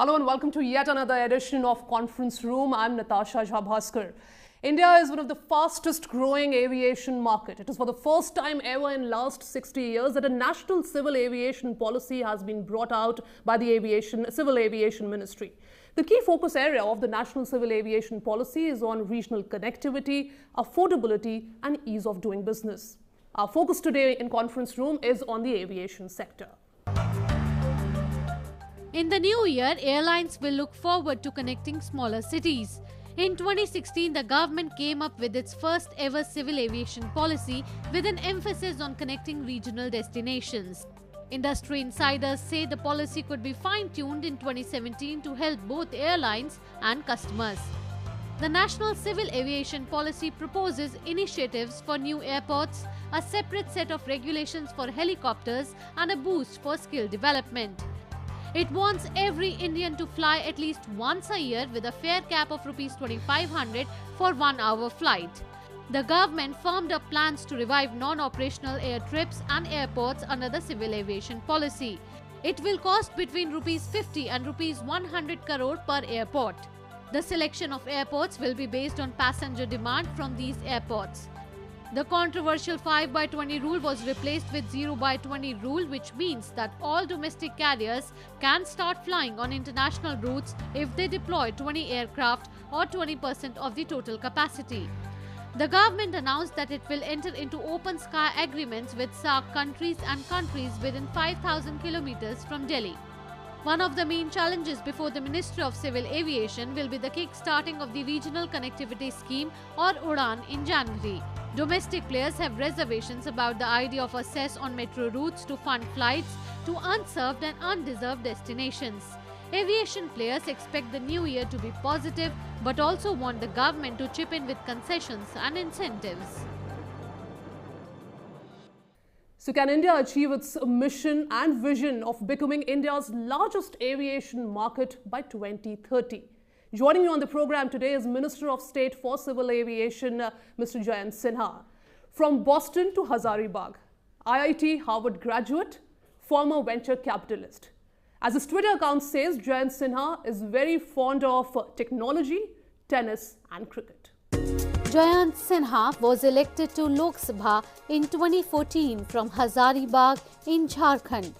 Hello and welcome to yet another edition of Conference Room. I'm Natasha Jhabhaskar. India is one of the fastest growing aviation market. It is for the first time ever in last 60 years that a national civil aviation policy has been brought out by the Civil Aviation Ministry. The key focus area of the National Civil Aviation Policy is on regional connectivity, affordability and ease of doing business. Our focus today in Conference Room is on the aviation sector. In the new year, airlines will look forward to connecting smaller cities. In 2016, the government came up with its first ever civil aviation policy with an emphasis on connecting regional destinations. Industry insiders say the policy could be fine-tuned in 2017 to help both airlines and customers. The National Civil Aviation Policy proposes initiatives for new airports, a separate set of regulations for helicopters and a boost for skill development. It wants every Indian to fly at least once a year with a fare cap of Rs 2,500 for 1 hour flight. The government firmed up plans to revive non-operational air trips and airports under the civil aviation policy. It will cost between Rs 50 and Rs 100 crore per airport. The selection of airports will be based on passenger demand from these airports. The controversial 5/20 rule was replaced with 0/20 rule, which means that all domestic carriers can start flying on international routes if they deploy 20 aircraft or 20% of the total capacity. The government announced that it will enter into open sky agreements with SAARC countries and countries within 5,000 kilometers from Delhi. One of the main challenges before the Ministry of Civil Aviation will be the kick-starting of the Regional Connectivity Scheme or UDAN in January. Domestic players have reservations about the idea of a cess on metro routes to fund flights to unserved and undeserved destinations. Aviation players expect the new year to be positive but also want the government to chip in with concessions and incentives. So can India achieve its mission and vision of becoming India's largest aviation market by 2030? Joining me on the program today is Minister of State for Civil Aviation, Mr. Jayant Sinha. From Boston to Hazaribagh, IIT Harvard graduate, former venture capitalist. As his Twitter account says, Jayant Sinha is very fond of technology, tennis and cricket. Jayant Sinha was elected to Lok Sabha in 2014 from Hazaribagh in Jharkhand.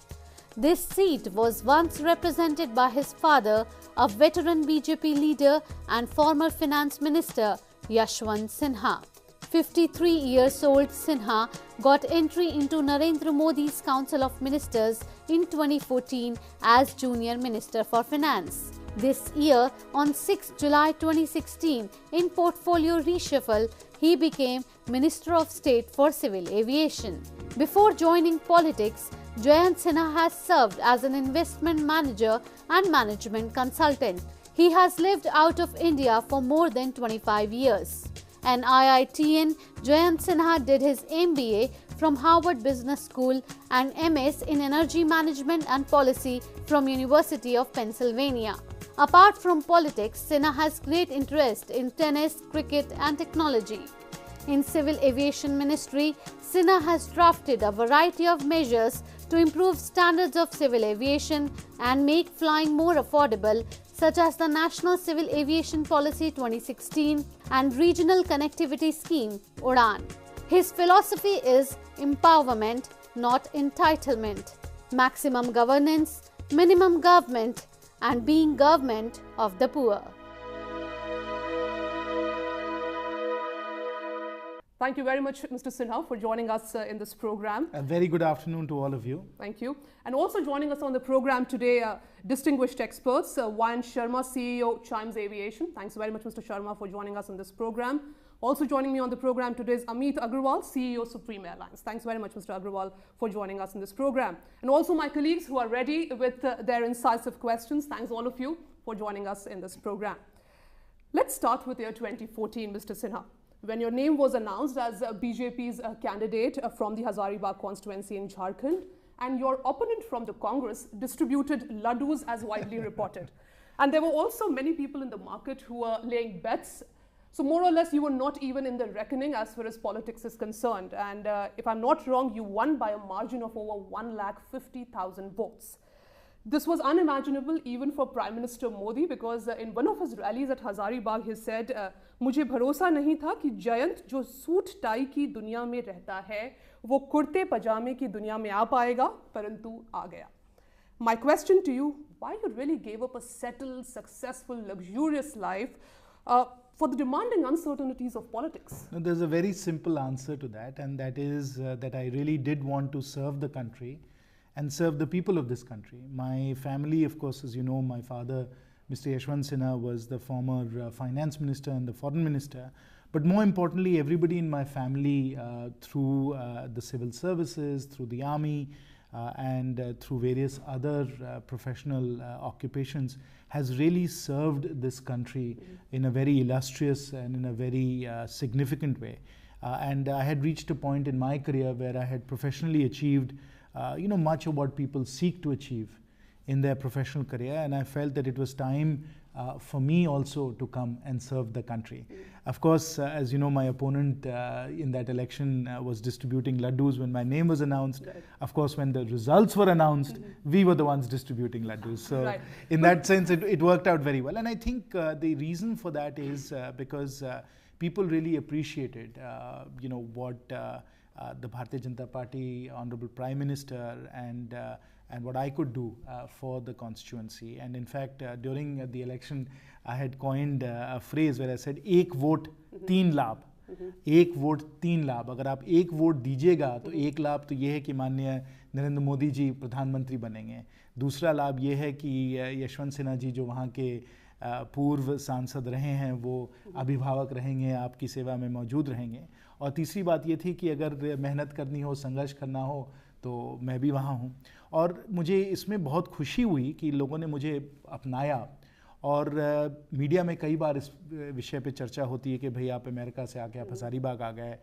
This seat was once represented by his father, a veteran BJP leader and former finance minister, Yashwant Sinha. 53 years old Sinha got entry into Narendra Modi's Council of Ministers in 2014 as Junior Minister for Finance. This year, on 6 July 2016, in portfolio reshuffle, he became Minister of State for Civil Aviation. Before joining politics, Jayant Sinha has served as an investment manager and management consultant. He has lived out of India for more than 25 years. An IITian, Jayant Sinha did his MBA from Harvard Business School and MS in Energy Management and Policy from University of Pennsylvania. Apart from politics, Sinha has great interest in tennis, cricket and technology. In Civil Aviation Ministry, Sinha has drafted a variety of measures to improve standards of civil aviation and make flying more affordable, such as the National Civil Aviation Policy 2016 and Regional Connectivity Scheme UDAN. His philosophy is empowerment, not entitlement, maximum governance, minimum government, and being government of the poor. Thank you very much, Mr. Sinha, for joining us in this program. A very good afternoon to all of you. Thank you. And also joining us on the program today, distinguished experts, Vayan Sharma, CEO, Chimes Aviation. Thanks very much, Mr. Sharma, for joining us in this program. Also joining me on the program today is Amit Agrawal, CEO, Supreme Airlines. Thanks very much, Mr. Agrawal, for joining us in this program. And also my colleagues who are ready with their incisive questions. Thanks all of you for joining us in this program. Let's start with year 2014, Mr. Sinha, when your name was announced as BJP's candidate from the Hazaribagh constituency in Jharkhand, and your opponent from the Congress distributed laddus as widely reported. And there were also many people in the market who were laying bets. So more or less, you were not even in the reckoning as far as politics is concerned. And if I'm not wrong, you won by a margin of over 1,50,000 votes. This was unimaginable even for Prime Minister Modi because in one of his rallies at Hazaribagh he said, मुझे भरोसा नहीं था कि जयंत जो suit tie की दुनिया में रहता है वो कुर्ते पजामे की दुनिया में आ पाएगा, परंतु आ गया. My question to you, why you really gave up a settled, successful, luxurious life for the demanding uncertainties of politics? No, there's a very simple answer to that, and that is that I really did want to serve the country and serve the people of this country. My family, of course, as you know, my father, Mr. Yashwant Sinha, was the former finance minister and the foreign minister. But more importantly, everybody in my family, through the civil services, through the army, and through various other professional occupations, has really served this country in a very illustrious and in a very significant way. And I had reached a point in my career where I had professionally achieved much of what people seek to achieve in their professional career, and I felt that it was time for me also to come and serve the country. Of course, as you know, my opponent in that election was distributing laddus when my name was announced. Right. Of course, when the results were announced, we were the ones distributing laddus. So right. In that sense, it worked out very well. And I think the reason for that is because people really appreciated, what the Bharatiya Janata Party, Honorable Prime Minister, and what I could do for the constituency. And in fact, during the election, I had coined a phrase where I said, "एक vote तीन लाभ." एक vote तीन लाभ. अगर आप एक vote दीजिएगा तो एक लाभ तो ये है कि माननीय नरेंद्र मोदी जी प्रधानमंत्री बनेंगे. दूसरा लाभ ये है कि यशवंत सिन्हा जी जो वहाँ के पूर्व सांसद रहे हैं वो अभिभावक रहेंगे, आपकी सेवा में मौजूद रहेंगे. और तीसरी बात ये थी कि अगर मेहनत करनी हो, संघर्ष करना हो, तो मैं भी वहाँ हूँ. और मुझे इसमें बहुत खुशी हुई कि लोगों ने मुझे अपनाया. और मीडिया में कई बार इस विषय पे चर्चा होती है कि भाई आप अमेरिका से आके आप हज़ारीबाग आ गए,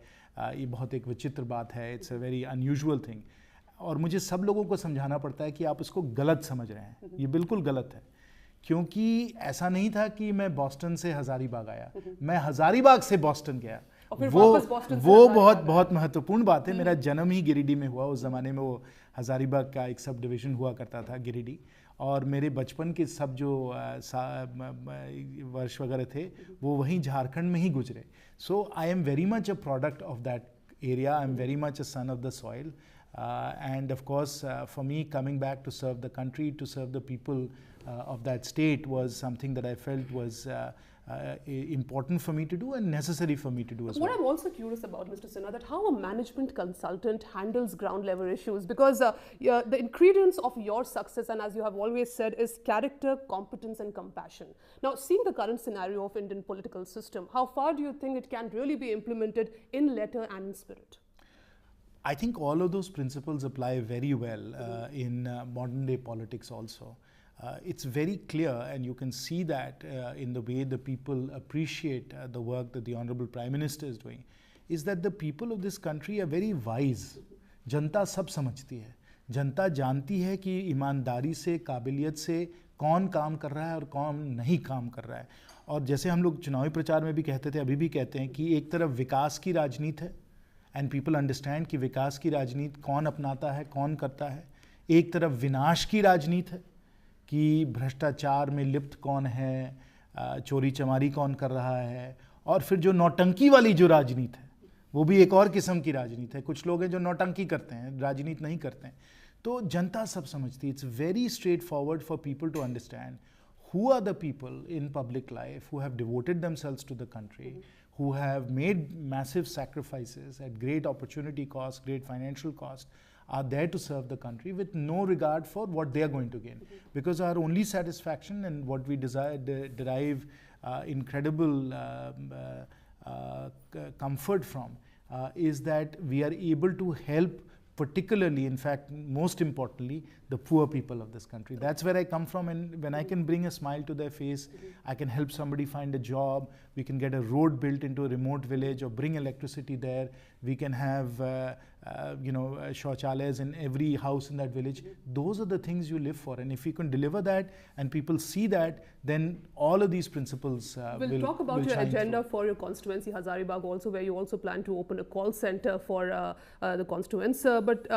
ये बहुत एक विचित्र बात है, it's a very unusual thing. और मुझे सब लोगों को समझाना पड़ता है कि आप इसको गलत समझ रहे हैं. ये बिल्कुल गलत है, क्योंकि ऐसा नहीं था कि मैं बॉस्टन से हज़ारीबाग आया, मैं हज़ारीबाग से बॉस्टन गया. वो बहुत महत्वपूर्ण बात है. मेरा जन्म ही गिरिडीह में हुआ. उस ज़माने में वो हज़ारीबाग का एक सब डिवीज़न हुआ करता था गिरिडीह. और मेरे बचपन के सब जो वर्ष वगैरह थे वो वहीं झारखंड में ही गुजरे. So I am very much a product of that area. I am very much a son of the soil. And of course, for me, coming back to serve the country, to serve the people of that state was something that I felt was important for me to do and necessary for me to do as well. What I'm also curious about, Mr. Sinha, that how a management consultant handles ground level issues, because the ingredients of your success, and as you have always said, is character, competence and compassion. Now, seeing the current scenario of Indian political system, how far do you think it can really be implemented in letter and in spirit? I think all of those principles apply very well in modern day politics also. It's very clear, and you can see that in the way the people appreciate the work that the Honorable Prime Minister is doing, is that the people of this country are very wise. जनता सब समझती है. जनता जानती है कि ईमानदारी से, काबिलियत से कौन काम कर रहा है और कौन नहीं काम कर रहा है. और जैसे हम लोग चुनावी प्रचार में भी कहते थे, अभी भी कहते हैं कि एक तरफ विकास की राजनीति है, एंड पीपल अंडरस्टैंड कि विकास की राजनीति कौन अपनाता है, कौन करता है. एक तरफ विनाश की राजनीति है कि भ्रष्टाचार में लिप्त कौन है, चोरी चमारी कौन कर रहा है. और फिर जो नौटंकी वाली जो राजनीति है वो भी एक और किस्म की राजनीति है. कुछ लोग हैं जो नौटंकी करते हैं, राजनीति नहीं करते हैं. तो जनता सब समझती है. It's very straightforward for people to understand who are the people in public life who have devoted themselves to the country, who have made massive sacrifices at great opportunity cost, great financial cost, are there to serve the country with no regard for what they are going to gain. Because our only satisfaction and what we derive incredible comfort from is that we are able to help, particularly, in fact, most importantly, the poor people of this country. That's where I come from, and when I can bring a smile to their face, I can help somebody find a job, we can get a road built into a remote village or bring electricity there, we can have shauchalayas in every house in that village. Those are the things you live for, and if you can deliver that and people see that, then all of these principles we'll talk about your agenda for your constituency, Hazaribagh, also, where you also plan to open a call center for the constituents. But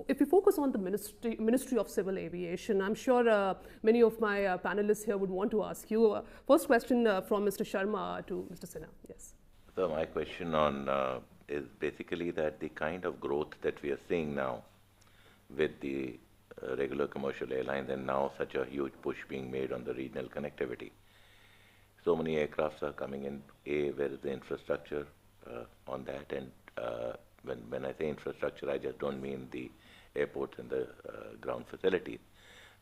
if we focus on the Ministry of Civil Aviation, I'm sure many of my panelists here would want to ask you. First question from Mr. Sharma to Mr. Sinha. Yes. So my question on is basically that the kind of growth that we are seeing now with the regular commercial airlines, and now such a huge push being made on the regional connectivity. So many aircrafts are coming in. Where is the infrastructure on that? And when I say infrastructure, I just don't mean the airports and the ground facilities.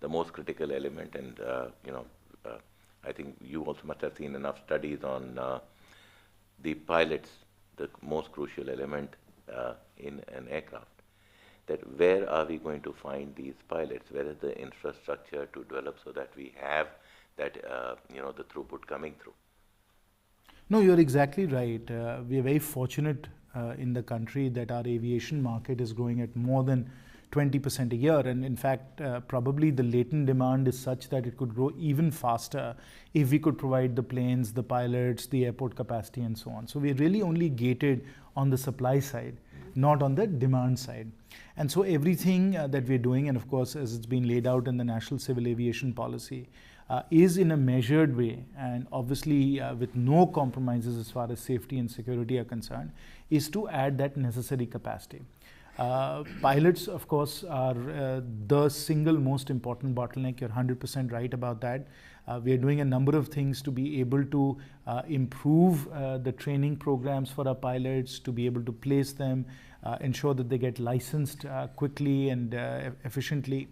The most critical element, and I think you also must have seen enough studies on the pilots, the most crucial element in an aircraft. That where are we going to find these pilots? Where is the infrastructure to develop so that we have that the throughput coming through? No, you're exactly right. We are very fortunate in the country that our aviation market is growing at more than 20% a year, and in fact probably the latent demand is such that it could grow even faster if we could provide the planes, the pilots, the airport capacity and so on. So we're really only gated on the supply side, not on the demand side. And so everything that we're doing, and of course as it's been laid out in the National Civil Aviation Policy, is in a measured way, and obviously with no compromises as far as safety and security are concerned, is to add that necessary capacity. Pilots, of course, are the single most important bottleneck. You're 100% right about that. We are doing a number of things to be able to improve the training programs for our pilots, to be able to place them, ensure that they get licensed quickly and efficiently,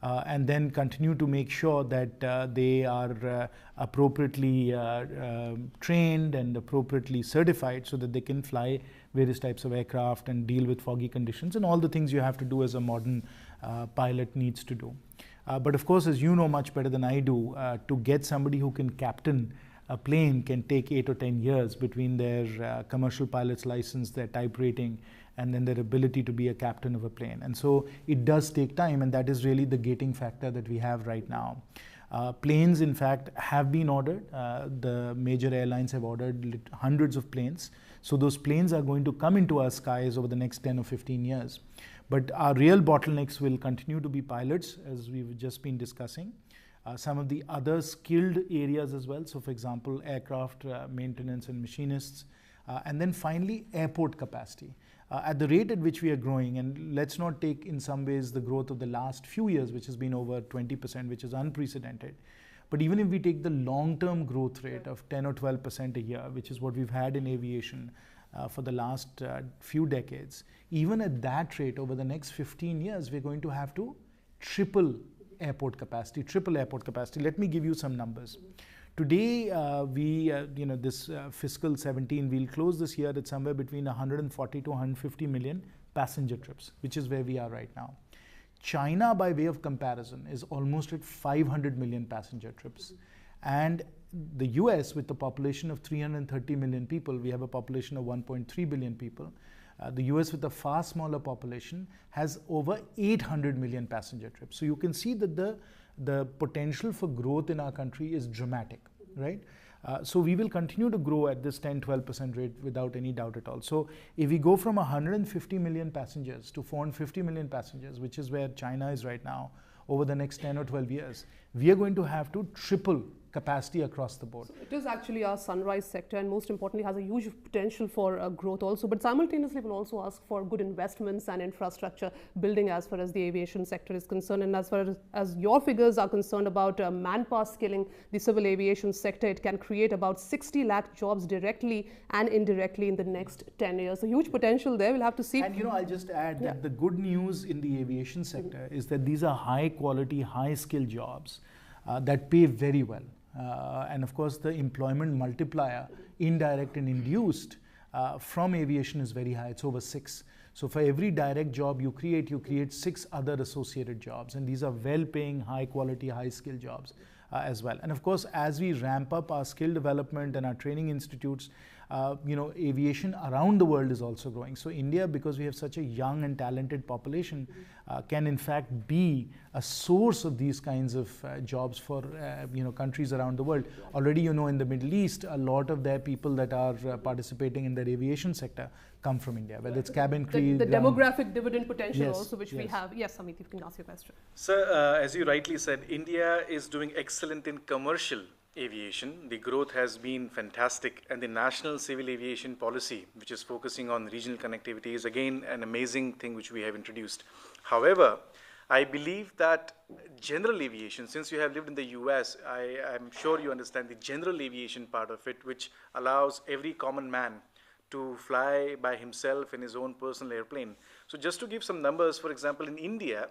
and then continue to make sure that they are appropriately trained and appropriately certified so that they can fly various types of aircraft and deal with foggy conditions and all the things you have to do as a modern pilot needs to do. But of course, as you know much better than I do, to get somebody who can captain a plane can take 8 or 10 years between their commercial pilot's license, their type rating, and then their ability to be a captain of a plane. And so it does take time, and that is really the gating factor that we have right now. Planes, in fact, have been ordered. The major airlines have ordered hundreds of planes. So those planes are going to come into our skies over the next 10 or 15 years. But our real bottlenecks will continue to be pilots, as we've just been discussing. Some of the other skilled areas as well. So for example, aircraft maintenance and machinists. And then finally, airport capacity. At the rate at which we are growing, and let's not take in some ways the growth of the last few years, which has been over 20%, which is unprecedented. But even if we take the long-term growth rate of 10 or 12% a year, which is what we've had in aviation for the last few decades, even at that rate over the next 15 years, we're going to have to triple airport capacity. Let me give you some numbers. Today, this fiscal 17, we'll close this year at somewhere between 140 to 150 million passenger trips, which is where we are right now. China, by way of comparison, is almost at 500 million passenger trips. And the US, with a population of 330 million people, we have a population of 1.3 billion people. The US, with a far smaller population, has over 800 million passenger trips. So you can see that the potential for growth in our country is dramatic, right? So we will continue to grow at this 10-12% rate without any doubt at all. So if we go from 150 million passengers to 450 million passengers, which is where China is right now, over the next 10 or 12 years, we are going to have to triple capacity across the board. So it is actually our sunrise sector, and most importantly has a huge potential for growth also, but simultaneously will also ask for good investments and infrastructure building as far as the aviation sector is concerned. And as far as your figures are concerned about manpower skilling the civil aviation sector, it can create about 60 lakh jobs directly and indirectly in the next 10 years. So huge potential there. We'll have to see. And I'll just add that the good news in the aviation sector is that these are high quality, high skill jobs that pay very well. And of course, the employment multiplier, indirect and induced, from aviation is very high. It's over 6. So for every direct job you create 6 other associated jobs. And these are well-paying, high-quality, high-skill jobs as well. And of course, as we ramp up our skill development and our training institutes, aviation around the world is also growing. So India, because we have such a young and talented population, can in fact be a source of these kinds of jobs for countries around the world. Already, in the Middle East, a lot of their people that are participating in their aviation sector come from India, whether it's cabin crew. The demographic dividend potential Yes, also, which yes. we have. Yes, Amit, you can ask your question. Sir, as you rightly said, India is doing excellent in commercial aviation. The growth has been fantastic, and the National Civil Aviation Policy, which is focusing on regional connectivity, is again an amazing thing which we have introduced. However, I believe that general aviation, since you have lived in the US, I'm sure you understand the general aviation part of it, which allows every common man to fly by himself in his own personal airplane. So just to give some numbers, for example, in India,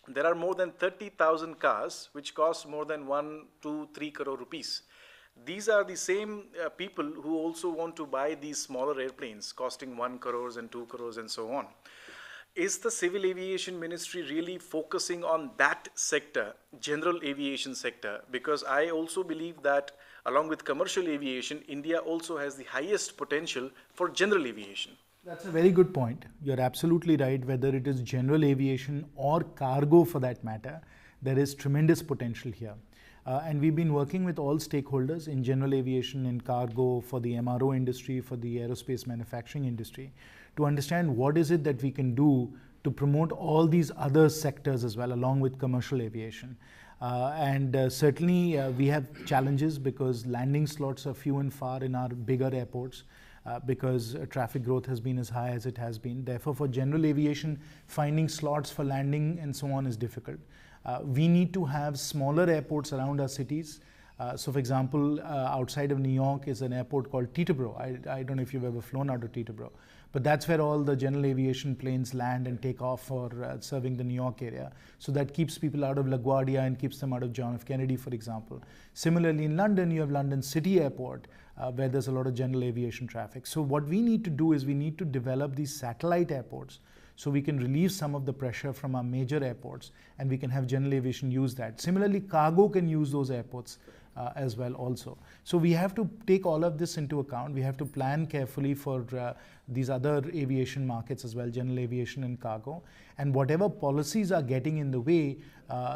there are more than 30,000 cars which cost more than 1, 2, 3 crore rupees. These are the same people who also want to buy these smaller airplanes costing 1 crores and 2 crores and so on. Is the Civil Aviation Ministry really focusing on that sector, general aviation sector? Because I also believe that along with commercial aviation, India also has the highest potential for general aviation. That's a very good point. You're absolutely right. Whether it is general aviation or cargo for that matter, there is tremendous potential here. And we've been working with all stakeholders in general aviation, in cargo, for the MRO industry, for the aerospace manufacturing industry, to understand what is it that we can do to promote all these other sectors as well, along with commercial aviation. Certainly we have challenges because landing slots are few and far in our bigger airports. Because traffic growth has been as high as it has been. Therefore, for general aviation, finding slots for landing and so on is difficult. We need to have smaller airports around our cities. So for example, outside of New York is an airport called Teterboro. I don't know if you've ever flown out of Teterboro, but that's where all the general aviation planes land and take off for serving the New York area. So that keeps people out of LaGuardia and keeps them out of John F. Kennedy, for example. Similarly, in London, you have London City Airport, where there's a lot of general aviation traffic. So what we need to do is we need to develop these satellite airports so we can relieve some of the pressure from our major airports and we can have general aviation use that. Similarly, cargo can use those airports as well also. So we have to take all of this into account. We have to plan carefully for these other aviation markets as well, general aviation and cargo. And whatever policies are getting in the way,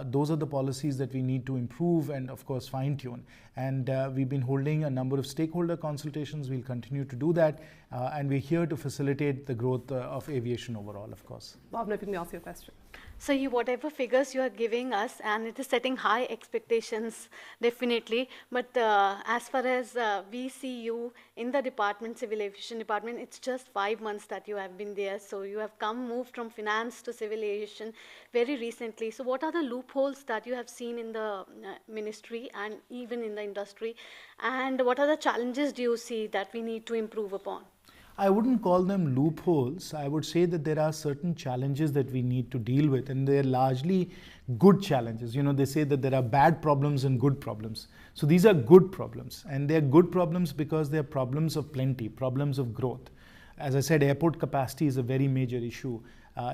those are the policies that we need to improve and of course fine-tune. And we've been holding a number of stakeholder consultations. We'll continue to do that. And we're here to facilitate the growth of aviation overall, of course. Bhavna, if you can ask your question. So whatever figures you are giving us, and it is setting high expectations, definitely. But as far as we see you in the department, Civil Aviation Department, it's just 5 months that you have been there. So you have moved from finance to civil aviation very recently. So what are the loopholes that you have seen in the ministry and even in the industry? And what are the challenges do you see that we need to improve upon? I wouldn't call them loopholes. I would say that there are certain challenges that we need to deal with, and they're largely good challenges. They say that there are bad problems and good problems. So these are good problems, and they're good problems because they're problems of plenty, problems of growth. As I said, airport capacity is a very major issue.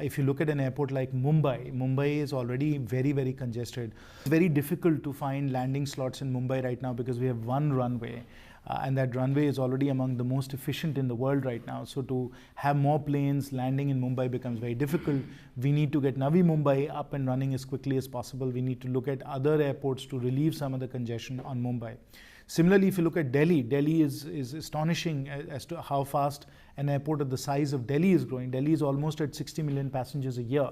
If you look at an airport like Mumbai is already very, very congested. It's very difficult to find landing slots in Mumbai right now because we have one runway. And that runway is already among the most efficient in the world right now. So to have more planes landing in Mumbai becomes very difficult. We need to get Navi Mumbai up and running as quickly as possible. We need to look at other airports to relieve some of the congestion on Mumbai. Similarly, if you look at Delhi, Delhi is astonishing as to how fast an airport of the size of Delhi is growing. Delhi is almost at 60 million passengers a year.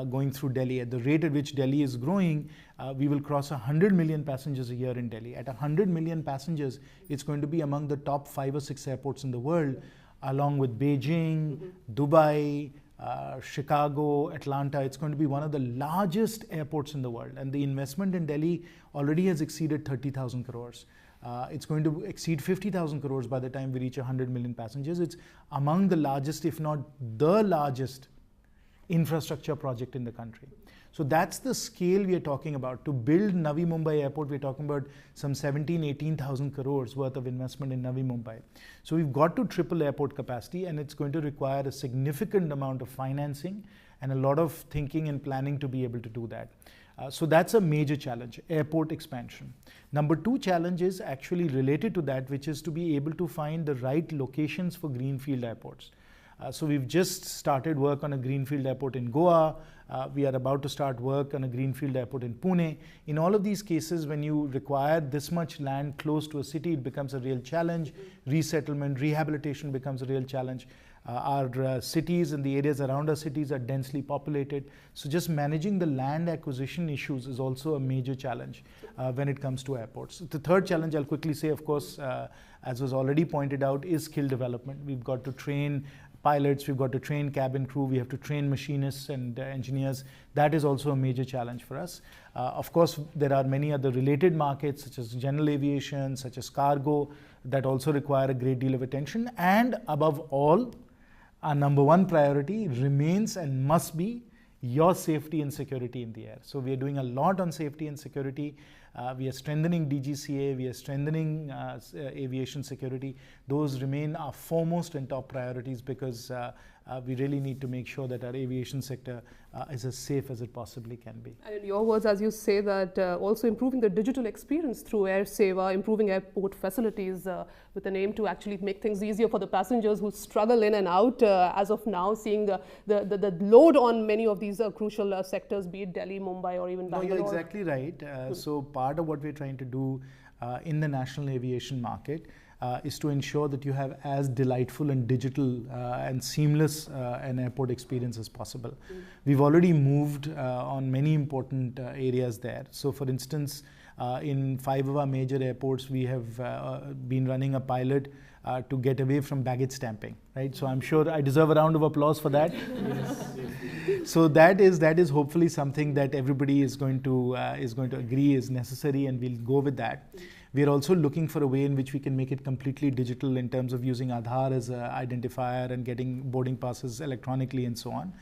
Going through Delhi. At the rate at which Delhi is growing, we will cross 100 million passengers a year in Delhi. At 100 million passengers, it's going to be among the top 5 or 6 airports in the world, along with Beijing, Dubai, Chicago, Atlanta. It's going to be one of the largest airports in the world. And the investment in Delhi already has exceeded 30,000 crores. It's going to exceed 50,000 crores by the time we reach 100 million passengers. It's among the largest, if not the largest, infrastructure project in the country. So that's the scale we are talking about. To build Navi Mumbai Airport, we're talking about some 18,000 crores worth of investment in Navi Mumbai. So we've got to triple airport capacity, and it's going to require a significant amount of financing and a lot of thinking and planning to be able to do that. So that's a major challenge, airport expansion. Number 2 challenge is actually related to that, which is to be able to find the right locations for greenfield airports. So we've just started work on a greenfield airport in Goa. We are about to start work on a greenfield airport in Pune. In all of these cases, when you require this much land close to a city, it becomes a real challenge. Resettlement, rehabilitation becomes a real challenge. Our cities and the areas around our cities are densely populated. So just managing the land acquisition issues is also a major challenge when it comes to airports. The third challenge I'll quickly say, of course, as was already pointed out, is skill development. We've got to train pilots, we've got to train cabin crew, we have to train machinists and engineers. That is also a major challenge for us. Of course, there are many other related markets such as general aviation, such as cargo, that also require a great deal of attention. And above all, our number 1 priority remains and must be your safety and security in the air. So we are doing a lot on safety and security. We are strengthening DGCA, we are strengthening aviation security. Those remain our foremost and top priorities because we really need to make sure that our aviation sector is as safe as it possibly can be. And in your words, as you say that also improving the digital experience through Air Seva, improving airport facilities with an aim to actually make things easier for the passengers who struggle in and out as of now, seeing the load on many of these crucial sectors, be it Delhi, Mumbai or even Bangalore. No, you're exactly right. So part of what we're trying to do in the national aviation market is to ensure that you have as delightful and digital and seamless an airport experience as possible. We've already moved on many important areas there. So for instance, in 5 of our major airports, we have been running a pilot to get away from baggage stamping, right? So I'm sure I deserve a round of applause for that. Yes. So that is hopefully something that everybody is going to agree is necessary, and we'll go with that. We are also looking for a way in which we can make it completely digital in terms of using Aadhaar as an identifier and getting boarding passes electronically and so on.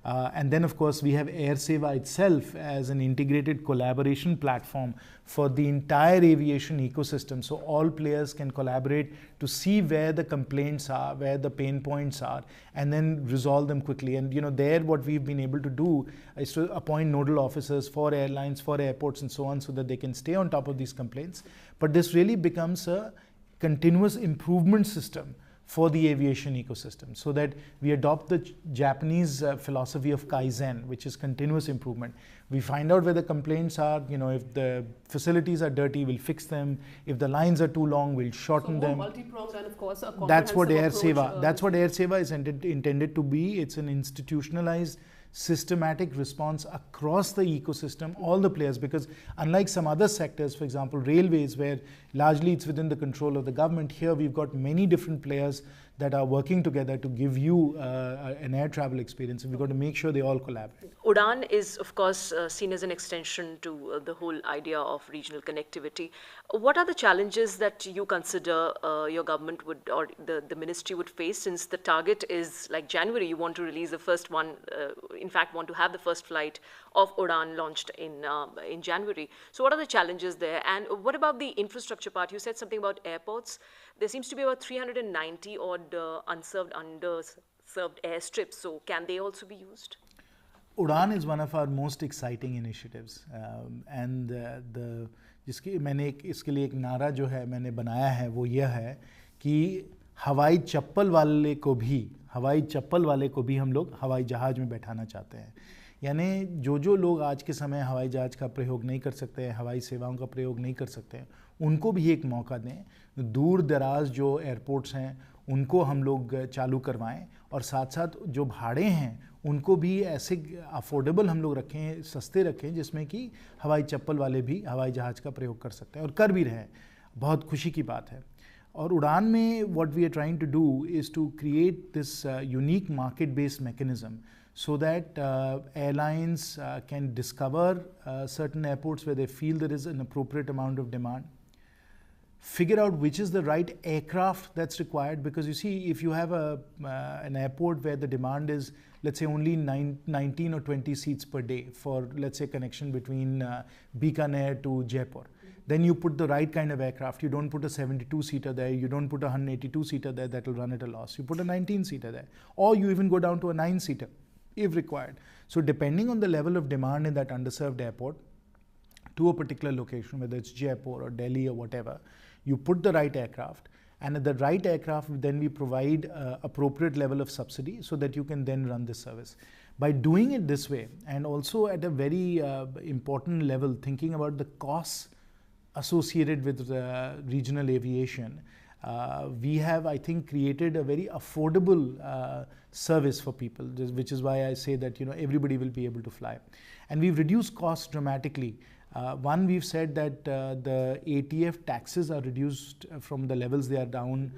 And then, of course, we have Air Seva itself as an integrated collaboration platform for the entire aviation ecosystem. So all players can collaborate to see where the complaints are, where the pain points are, and then resolve them quickly. And there what we've been able to do is to appoint nodal officers for airlines, for airports and so on, so that they can stay on top of these complaints. But this really becomes a continuous improvement system for the aviation ecosystem, so that we adopt the Japanese philosophy of Kaizen, which is continuous improvement. We find out where the complaints are, if the facilities are dirty, we'll fix them. If the lines are too long, we'll shorten them. Multi-pronged and of course a comprehensive That's what Air approach, Seva, that's what Air Seva is intended to be. It's an institutionalized, systematic response across the ecosystem, all the players, because unlike some other sectors, for example, railways, where largely it's within the control of the government, here we've got many different players that are working together to give you an air travel experience, and we've got to make sure they all collaborate. UDAN is, of course, seen as an extension to the whole idea of regional connectivity. What are the challenges that you consider your government would, or the ministry would face, since the target is like January, you want to release the first one, in fact want to have the first flight of UDAN launched in January. So what are the challenges there? And what about the infrastructure part? You said something about airports. There seems to be about 390 odd unserved, underserved airstrips. So can they also be used? UDAN is one of our most exciting initiatives, and इसके लिए एक नारा जो है मैंने बनाया है वो यह है कि हवाई चप्पल वाले को भी हम लोग हवाई जहाज में बैठाना चाहते हैं. यानी जो लोग आज के समय हवाई जहाज का प्रयोग नहीं कर सकते हैं, हवाई सेवाओं का प्रयोग नहीं कर सकते हैं, उनको भी एक मौका दें. दूर दराज जो एयरपोर्ट्स हैं उनको हम लोग चालू करवाएं, और साथ साथ जो भाड़े हैं उनको भी ऐसे अफोर्डेबल हम लोग रखें, सस्ते रखें, जिसमें कि हवाई चप्पल वाले भी हवाई जहाज का प्रयोग कर सकते हैं और कर भी रहे हैं. बहुत खुशी की बात है. और उड़ान में what we are trying to do is to create this unique market based mechanism, so that airlines can discover certain airports where they feel there is an appropriate amount of demand, figure out which is the right aircraft that's required, because you see, if you have an airport where the demand is, let's say, only 19 or 20 seats per day for, let's say, connection between Bikaner to Jaipur, then you put the right kind of aircraft. You don't put a 72-seater there, you don't put a 182-seater there, that will run at a loss. You put a 19-seater there, or you even go down to a 9-seater. if required. So depending on the level of demand in that underserved airport to a particular location, whether it's Jaipur or Delhi or whatever, you put the right aircraft, and at the right aircraft then we provide appropriate level of subsidy so that you can then run this service. By doing it this way, and also at a very important level, thinking about the costs associated with regional aviation, we have, I think, created a very affordable service for people, which is why I say that everybody will be able to fly. And we've reduced costs dramatically. One, we've said that the ATF taxes are reduced from the levels they are down.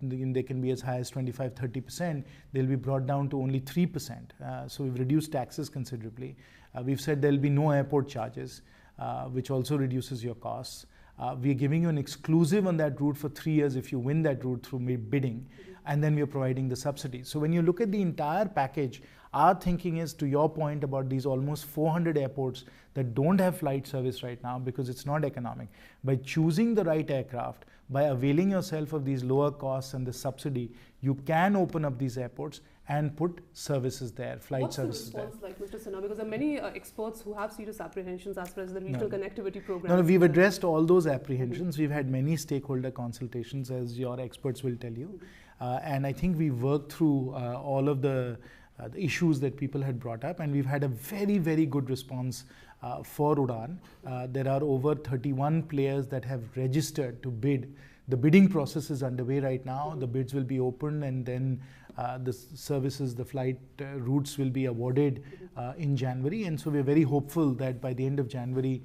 They can be as high as 25-30%. They'll be brought down to only 3%. So we've reduced taxes considerably. We've said there'll be no airport charges, which also reduces your costs. We're giving you an exclusive on that route for 3 years if you win that route through bidding, and then we're providing the subsidy. So when you look at the entire package, our thinking is, to your point about these almost 400 airports that don't have flight service right now because it's not economic, by choosing the right aircraft, by availing yourself of these lower costs and the subsidy, you can open up these airports and put services there, flight services there. What's the response like, Mr. Sinha? Because there are many experts who have serious apprehensions as far as the regional connectivity program. No, we've addressed all those apprehensions. We've had many stakeholder consultations, as your experts will tell you. And I think we worked through all of the issues that people had brought up, and we've had a very, very good response for Udan. There are over 31 players that have registered to bid. The bidding process is underway right now. The bids will be opened, and then the services, the flight routes will be awarded in January. And so we're very hopeful that by the end of January,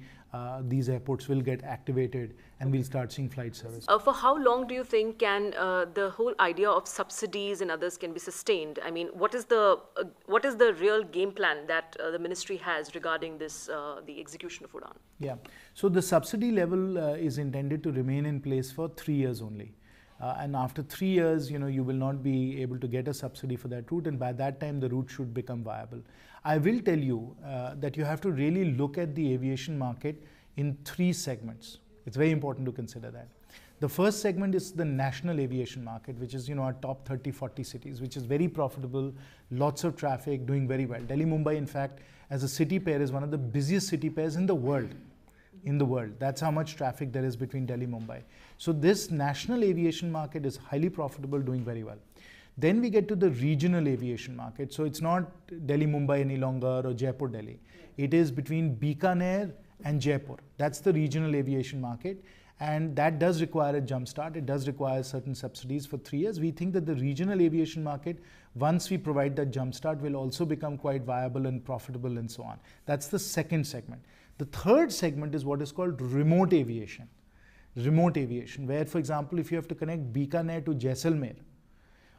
these airports will get activated and we'll start seeing flight service. For how long do you think can the whole idea of subsidies and others can be sustained? I mean, what is the real game plan that the ministry has regarding this, the execution of Udan? Yeah, so the subsidy level is intended to remain in place for 3 years only. And after 3 years, you will not be able to get a subsidy for that route, and by that time the route should become viable. I will tell you that you have to really look at the aviation market in 3 segments. It's very important to consider that. The first segment is the national aviation market, which is our top 30-40 cities, which is very profitable, lots of traffic, doing very well. Delhi, Mumbai, in fact, as a city pair, is one of the busiest city pairs in the world. That's how much traffic there is between Delhi and Mumbai. So this national aviation market is highly profitable, doing very well. Then we get to the regional aviation market. So it's not Delhi, Mumbai any longer, or Jaipur, Delhi. It is between Bikaner and Jaipur. That's the regional aviation market. And that does require a jump start. It does require certain subsidies for 3 years. We think that the regional aviation market, once we provide that jump start, will also become quite viable and profitable and so on. That's the second segment. The third segment is what is called remote aviation. Remote aviation, where, for example, if you have to connect Bikaner to Jaisalmer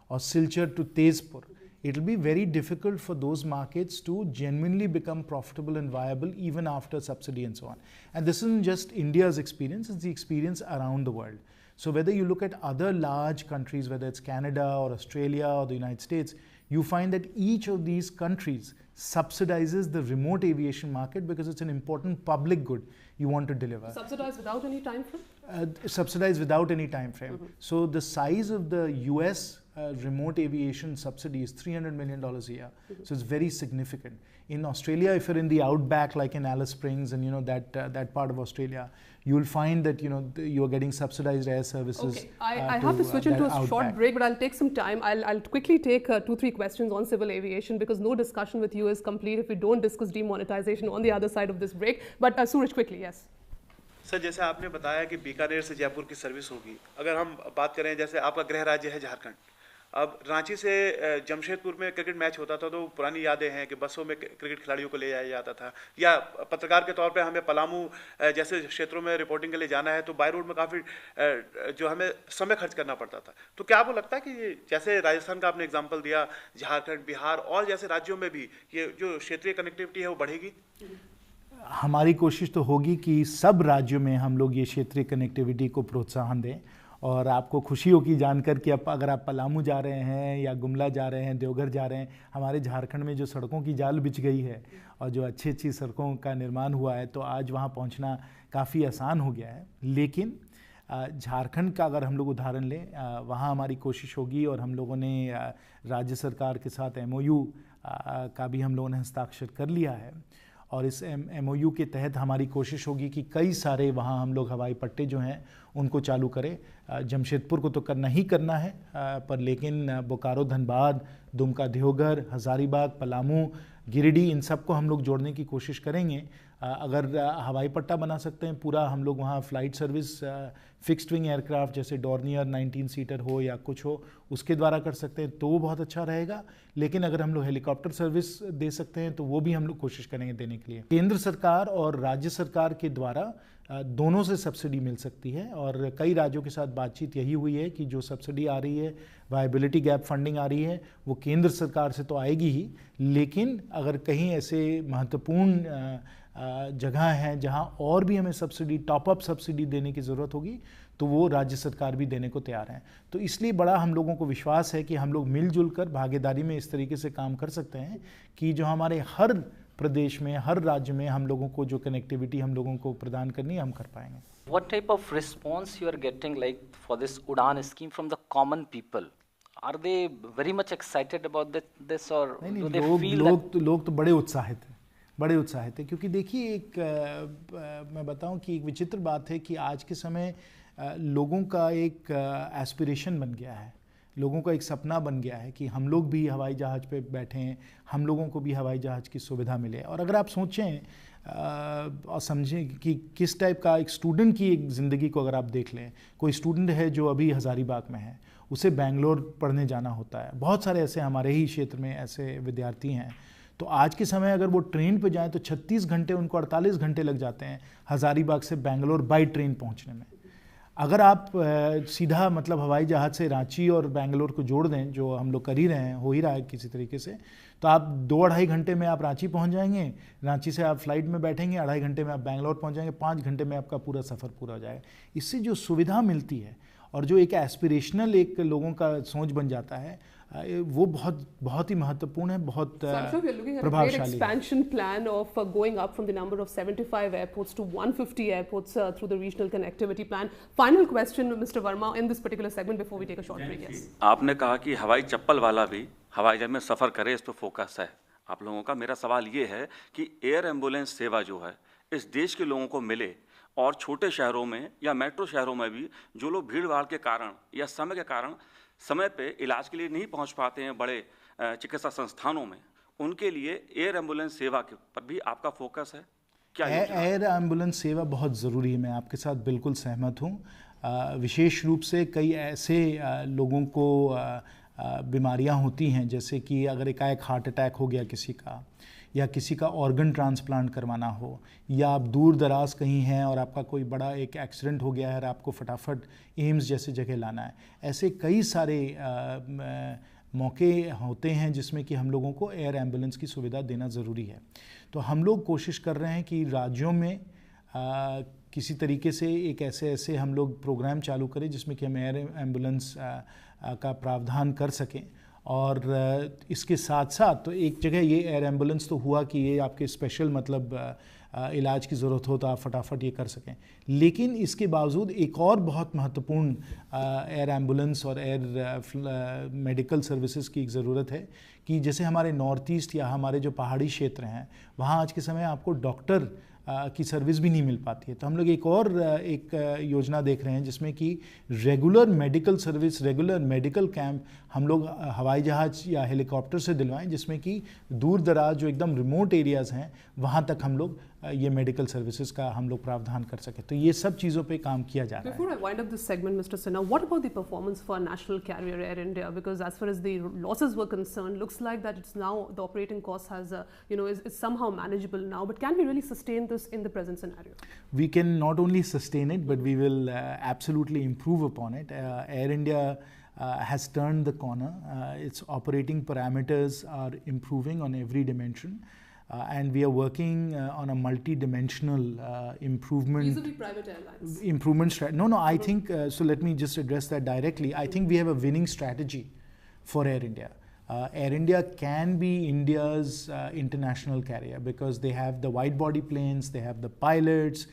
or Silchar to Tezpur, it will be very difficult for those markets to genuinely become profitable and viable even after subsidy and so on. And this isn't just India's experience, it's the experience around the world. So whether you look at other large countries, whether it's Canada or Australia or the United States, you find that each of these countries subsidizes the remote aviation market because it's an important public good you want to deliver. Subsidized without any time frame? Subsidized without any time frame. So the size of the US remote aviation subsidy is $300 million a year. So it's very significant. In Australia, if you're in the outback, like in Alice Springs and that part of Australia, you will find that you're getting subsidized air services. Okay, I have to switch into a short break, but I'll take some time. I'll quickly take 2-3 questions on civil aviation, because no discussion with you is complete if we don't discuss demonetization on the other side of this break. But Suraj, quickly, yes. Sir, जैसे आपने बताया कि बीकानेर से जयपुर की service होगी, अगर हम बात करें, जैसे आपका गृह राज्य है झारखंड, अब रांची से जमशेदपुर में क्रिकेट मैच होता था, तो पुरानी यादें हैं कि बसों में क्रिकेट खिलाड़ियों को ले जाया जाता था, या पत्रकार के तौर पे हमें पलामू जैसे क्षेत्रों में रिपोर्टिंग के लिए जाना है तो बाय रोड में काफ़ी जो हमें समय खर्च करना पड़ता था. तो क्या आपको लगता है कि जैसे राजस्थान का आपने एग्जाम्पल दिया, झारखंड, बिहार और जैसे राज्यों में भी ये जो क्षेत्रीय कनेक्टिविटी है वो बढ़ेगी? हमारी कोशिश तो होगी कि सब राज्यों में हम लोग ये क्षेत्रीय कनेक्टिविटी को प्रोत्साहन दें. और आपको खुशी होगी जानकर कि अगर आप पलामू जा रहे हैं या गुमला जा रहे हैं, देवघर जा रहे हैं, हमारे झारखंड में जो सड़कों की जाल बिछ गई है और जो अच्छी सड़कों का निर्माण हुआ है, तो आज वहाँ पहुँचना काफ़ी आसान हो गया है. लेकिन झारखंड का अगर हम लोग उदाहरण लें, वहाँ हमारी कोशिश होगी और हम लोगों ने राज्य सरकार के साथ MOU का भी हम लोगों ने हस्ताक्षर कर लिया है और इस MOU के तहत हमारी कोशिश होगी कि कई सारे वहाँ हम लोग हवाई पट्टे जो हैं उनको चालू करें। जमशेदपुर को तो करना ही करना है, पर लेकिन बोकारो, धनबाद, दुमका, देवघर, हज़ारीबाग, पलामू, गिरिडीह, इन सबको हम लोग जोड़ने की कोशिश करेंगे। अगर हवाई पट्टा बना सकते हैं पूरा, हम लोग वहाँ flight service fixed wing aircraft जैसे डॉर्नियर 19 सीटर हो या कुछ हो उसके द्वारा कर सकते हैं तो वो बहुत अच्छा रहेगा। लेकिन अगर हम लोग हेलीकॉप्टर सर्विस दे सकते हैं तो वो भी हम लोग कोशिश करेंगे देने के लिए। केंद्र सरकार और राज्य सरकार के द्वारा दोनों से सब्सिडी मिल सकती है और कई राज्यों के साथ बातचीत यही हुई है कि जो सब्सिडी आ रही है, वायबिलिटी गैप फंडिंग आ रही है, वो केंद्र सरकार से तो आएगी ही, लेकिन अगर कहीं ऐसे महत्वपूर्ण जगह हैं जहां और भी हमें सब्सिडी, टॉपअप सब्सिडी देने की ज़रूरत होगी तो वो राज्य सरकार भी देने को तैयार हैं। तो इसलिए बड़ा हम लोगों को विश्वास है कि हम लोग मिलजुल कर भागीदारी में इस तरीके से काम कर सकते हैं कि जो हमारे हर प्रदेश में, हर राज्य में हम लोगों को जो कनेक्टिविटी हम लोगों को प्रदान करनी है हम कर पाएंगे। What type of response you are getting like for this UDAN scheme from the common people? Are they very much excited about this or do they feel that? लोग तो बड़े उत्साहित हैं क्योंकि देखिए मैं बताऊं कि एक विचित्र बात है कि आज के समय लोगों का एक एस्पिरेशन बन गया है, लोगों का एक सपना बन गया है कि हम लोग भी हवाई जहाज़ पे बैठें, हम लोगों को भी हवाई जहाज़ की सुविधा मिले। और अगर आप सोचें और समझें कि किस टाइप का एक स्टूडेंट की एक ज़िंदगी को अगर आप देख लें, कोई स्टूडेंट है जो अभी हज़ारीबाग में है, उसे बेंगलोर पढ़ने जाना होता है। बहुत सारे ऐसे हमारे ही क्षेत्र में ऐसे विद्यार्थी हैं। तो आज के समय अगर वो ट्रेन पे जाएं तो 36 घंटे, उनको 48 घंटे लग जाते हैं हज़ारीबाग से बेंगलोर बाई ट्रेन पहुंचने में। अगर आप सीधा मतलब हवाई जहाज़ से रांची और बेंगलोर को जोड़ दें, जो हम लोग कर ही रहे हैं, हो ही रहा है किसी तरीके से, तो आप 2-2.5 घंटे में आप रांची पहुंच जाएंगे, रांची से आप फ्लाइट में बैठेंगे, 2.5 घंटे में आप बेंगलोर पहुंच जाएंगे, 5 घंटे में आपका पूरा सफ़र पूरा हो जाएगा। इससे जो सुविधा मिलती है और जो एक एस्पिरेशनल एक लोगों का सोच बन जाता है, वो बहुत ही महत्वपूर्ण है, बहुत प्रभावशाली। Expansion plan of going up from the number of 75 airports to 150 airports through the regional connectivity plan. Final question, Mr. Verma, in this particular segment before we take a short break. Yes. आपने कहा कि हवाई चप्पल वाला भी हवाई जहाज में सफ़र करे, इस पर फोकस है आप लोगों का। मेरा सवाल ये है कि एयर एम्बुलेंस सेवा जो है इस देश के लोगों को मिले और छोटे शहरों में या मेट्रो शहरों में भी जो लोग भीड़ भाड़ के कारण या समय के कारण समय पे इलाज के लिए नहीं पहुंच पाते हैं बड़े चिकित्सा संस्थानों में, उनके लिए एयर एम्बुलेंस सेवा के पर भी आपका फोकस है क्या? एयर एम्बुलेंस सेवा बहुत ज़रूरी है, मैं आपके साथ बिल्कुल सहमत हूँ। विशेष रूप से कई ऐसे लोगों को बीमारियां होती हैं, जैसे कि अगर एकाएक हार्ट अटैक हो गया किसी का, या किसी का ऑर्गन ट्रांसप्लांट करवाना हो, या आप दूर दराज कहीं हैं और आपका कोई बड़ा एक एक्सीडेंट हो गया है और आपको फटाफट एम्स जैसे जगह लाना है, ऐसे कई सारे मौके होते हैं जिसमें कि हम लोगों को एयर एम्बुलेंस की सुविधा देना ज़रूरी है। तो हम लोग कोशिश कर रहे हैं कि राज्यों में किसी तरीके से एक ऐसे हम लोग प्रोग्राम चालू करें जिसमें कि हम एयर एम्बुलेंस का प्रावधान कर सकें। और इसके साथ साथ तो एक जगह ये एयर एम्बुलेंस तो हुआ कि ये आपके स्पेशल मतलब इलाज की ज़रूरत हो तो आप फटाफट ये कर सकें, लेकिन इसके बावजूद एक और बहुत महत्वपूर्ण एयर एम्बुलेंस और एयर मेडिकल सर्विसेज की एक ज़रूरत है कि जैसे हमारे नॉर्थ ईस्ट या हमारे जो पहाड़ी क्षेत्र हैं वहाँ आज के समय आपको डॉक्टर की सर्विस भी नहीं मिल पाती है। तो हम लोग एक योजना देख रहे हैं जिसमें कि regular medical service, regular medical camp हम लोग हवाई जहाज़ या हेलीकॉप्टर से दिलवाएं, जिसमें कि दूर दराज जो एकदम रिमोट एरियाज़ हैं वहाँ तक हम लोग ये मेडिकल सर्विसेज का हम लोग प्रावधान कर सके। तो ये सब चीज़ों पे काम किया जा रहा है। Before I wind up this segment, Mr. Sinha, what about the performance for national carrier Air India? Because as far as the losses were concerned, looks like that it's now the operating cost has, is somehow manageable now. But can we really sustain this in the present scenario? We can not only sustain it, but we will absolutely improve upon it. Air India has turned the corner. Its operating parameters are improving on every dimension. And we are working on a multi-dimensional improvement. These will be private airlines. Improvement strategy. No, I think, so let me just address that directly. I think we have a winning strategy for Air India. Air India can be India's international carrier because they have the wide body planes, they have the pilots,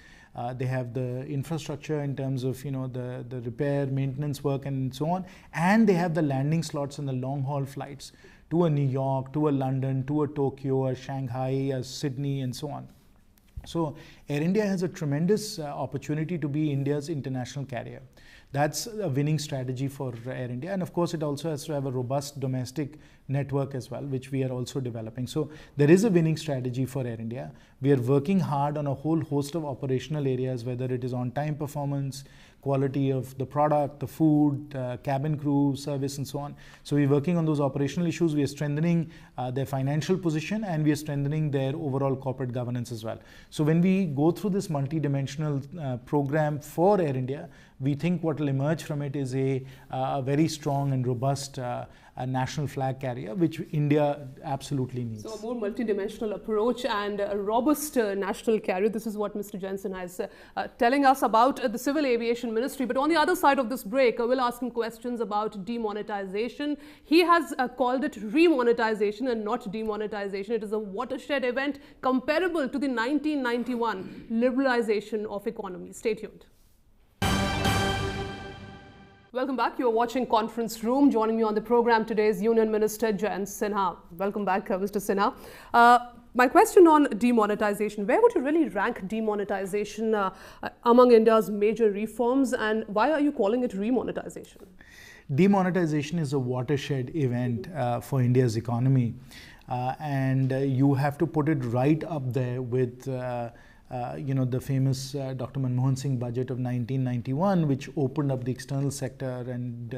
They have the infrastructure in terms of the repair, maintenance work and so on, and they have the landing slots and the long haul flights to a New York, to a London, to a Tokyo, a Shanghai, a Sydney and so on. So Air India has a tremendous opportunity to be India's international carrier. That's a winning strategy for Air India, and of course it also has to have a robust domestic network as well, which we are also developing. So there is a winning strategy for Air India. We are working hard on a whole host of operational areas, whether it is on-time performance, quality of the product, the food, cabin crew, service and so on. So we're working on those operational issues. We are strengthening their financial position, and we are strengthening their overall corporate governance as well. So when we go through this multi-dimensional program for Air India, we think what will emerge from it is a very strong and robust national flag carrier, which India absolutely needs. So a more multidimensional approach and a robust national carrier. This is what Mr. Jayant Sinha is telling us about the Civil Aviation Ministry. But on the other side of this break, we'll ask him questions about demonetization. He has called it remonetization and not demonetization. It is a watershed event comparable to the 1991 liberalization of economy. Stay tuned. Welcome back. You are watching Conference Room. Joining me on the program today is Union Minister Jayant Sinha. Welcome back, Mr. Sinha. My question on demonetization, where would you really rank demonetization among India's major reforms, and why are you calling it remonetization? Demonetization is a watershed event for India's economy, and you have to put it right up there with the famous Dr. Manmohan Singh budget of 1991, which opened up the external sector and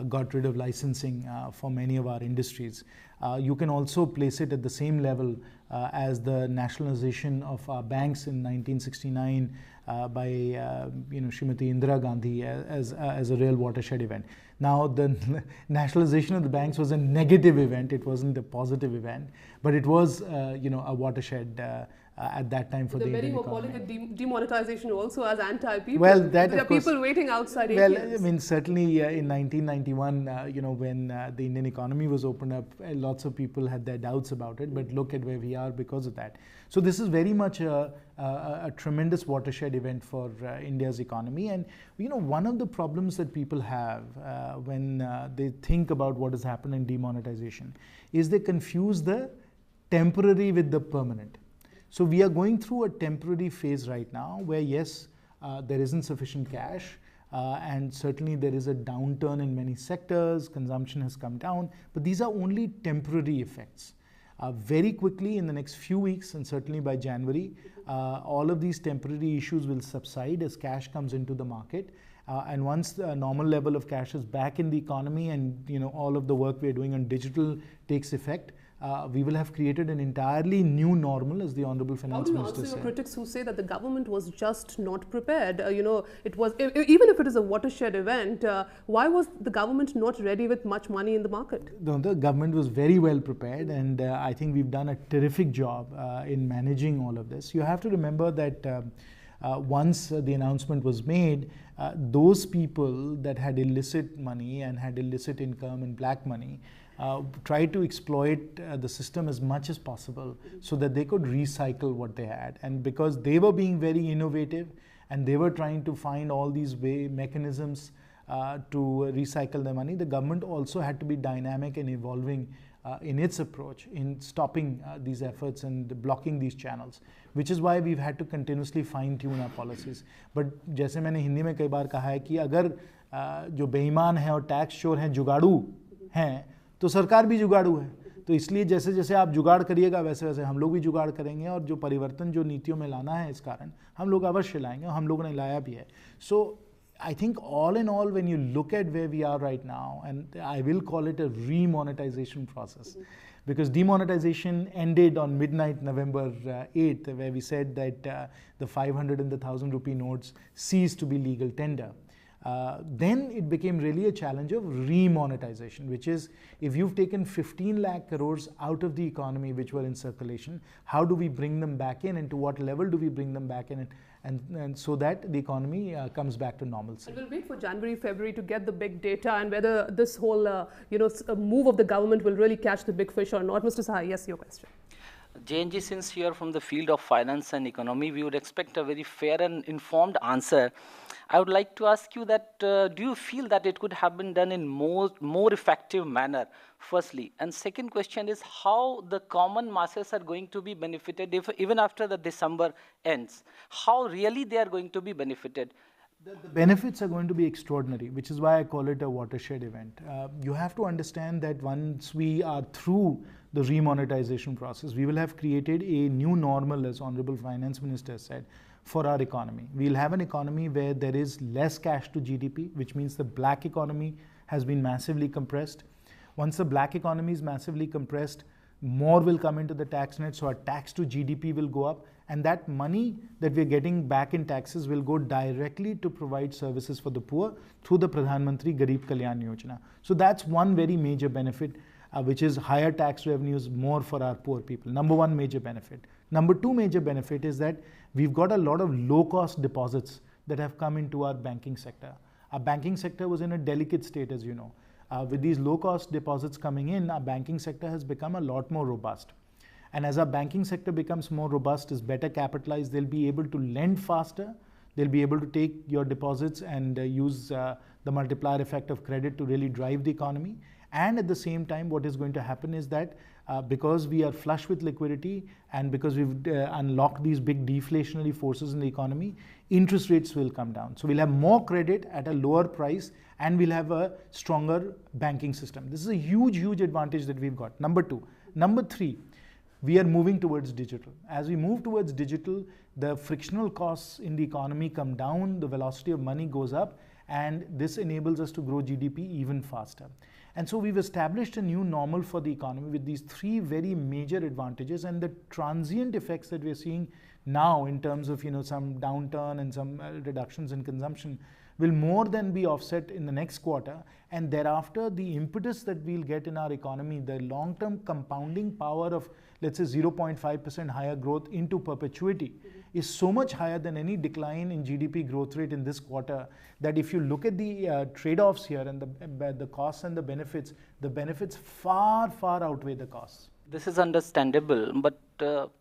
got rid of licensing for many of our industries. You can also place it at the same level as the nationalization of our banks in 1969 by Srimati Indira Gandhi as a real watershed event. Now, the nationalization of the banks was a negative event. It wasn't a positive event, but it was a watershed at that time for the Indian economy. Many were calling it demonetization also as anti-people. Well, that there of are course, people waiting outside well, ATMs. I mean, certainly in 1991, when the Indian economy was opened up, lots of people had their doubts about it, but look at where we are because of that. So this is very much a tremendous watershed event for India's economy. And one of the problems that people have when they think about what has happened in demonetization is they confuse the temporary with the permanent. So we are going through a temporary phase right now where, yes, there isn't sufficient cash, and certainly there is a downturn in many sectors, consumption has come down, but these are only temporary effects. Very quickly in the next few weeks, and certainly by January, all of these temporary issues will subside as cash comes into the market. And once the normal level of cash is back in the economy, and all of the work we are doing on digital takes effect, we will have created an entirely new normal, as the Honourable Finance Minister said. How do you answer your critics who say that the government was just not prepared? It was, even if it is a watershed event, why was the government not ready with much money in the market? No, the government was very well prepared, and I think we've done a terrific job in managing all of this. You have to remember that once the announcement was made, those people that had illicit money and had illicit income and black money tried to exploit the system as much as possible so that they could recycle what they had. And because they were being very innovative and they were trying to find all these mechanisms to recycle their money, the government also had to be dynamic and evolving in its approach in stopping these efforts and blocking these channels, which is why we've had to continuously fine-tune our policies. But जैसे मैंने हिंदी में कई बार कहा है कि अगर जो बेईमान हैं और टैक्स चोर हैं जुगाड़ू हैं, तो सरकार भी जुगाड़ू है. तो इसलिए जैसे जैसे आप जुगाड़ करिएगा वैसे वैसे हम लोग भी जुगाड़ करेंगे, और जो परिवर्तन जो नीतियों में लाना है इस कारण हम लोग अवश्य लाएंगे, और हम लोगों ने लाया भी है. So I think all in all, when you look at where we are right now, and I will call it a remonetization process, because demonetization ended on midnight November 8th, where we said that the 500 and the 1,000 rupee notes ceased to be legal tender. Then it became really a challenge of remonetization, which is if you've taken 15 lakh crores out of the economy which were in circulation, how do we bring them back in, and to what level do we bring them back in, and so that the economy comes back to normalcy. And we'll wait for January, February to get the big data and whether this whole move of the government will really catch the big fish or not. Mr. Saha, yes, your question. JNG, since you are from the field of finance and economy, we would expect a very fair and informed answer. I would like to ask you that, do you feel that it could have been done in more effective manner, firstly? And second question is how the common masses are going to be benefited even after the December ends. How really they are going to be benefited? The benefits are going to be extraordinary, which is why I call it a watershed event. You have to understand that once we are through the remonetization process, we will have created a new normal, as Honorable Finance Minister said, for our economy. We'll have an economy where there is less cash to GDP, which means the black economy has been massively compressed. Once the black economy is massively compressed, more will come into the tax net, so our tax to GDP will go up, and that money that we're getting back in taxes will go directly to provide services for the poor through the Pradhan Mantri Garib Kalyan Yojana. So that's one very major benefit, which is higher tax revenues, more for our poor people. Number one major benefit. Number two major benefit is that we've got a lot of low-cost deposits that have come into our banking sector. Our banking sector was in a delicate state, as you know. With these low-cost deposits coming in, our banking sector has become a lot more robust. And as our banking sector becomes more robust, is better capitalized, they'll be able to lend faster, they'll be able to take your deposits and use the multiplier effect of credit to really drive the economy. And at the same time, what is going to happen is that because we are flush with liquidity and because we've unlocked these big deflationary forces in the economy, interest rates will come down. So we'll have more credit at a lower price and we'll have a stronger banking system. This is a huge, huge advantage that we've got. Number two. Number three, we are moving towards digital. As we move towards digital, the frictional costs in the economy come down, the velocity of money goes up, and this enables us to grow GDP even faster. And so we've established a new normal for the economy with these three very major advantages, and the transient effects that we're seeing now in terms of some downturn and some reductions in consumption will more than be offset in the next quarter, and thereafter the impetus that we'll get in our economy, the long-term compounding power of, let's say, 0.5% higher growth into perpetuity is so much higher than any decline in GDP growth rate in this quarter that if you look at the trade-offs here and the costs and the benefits far, far outweigh the costs. This is understandable, but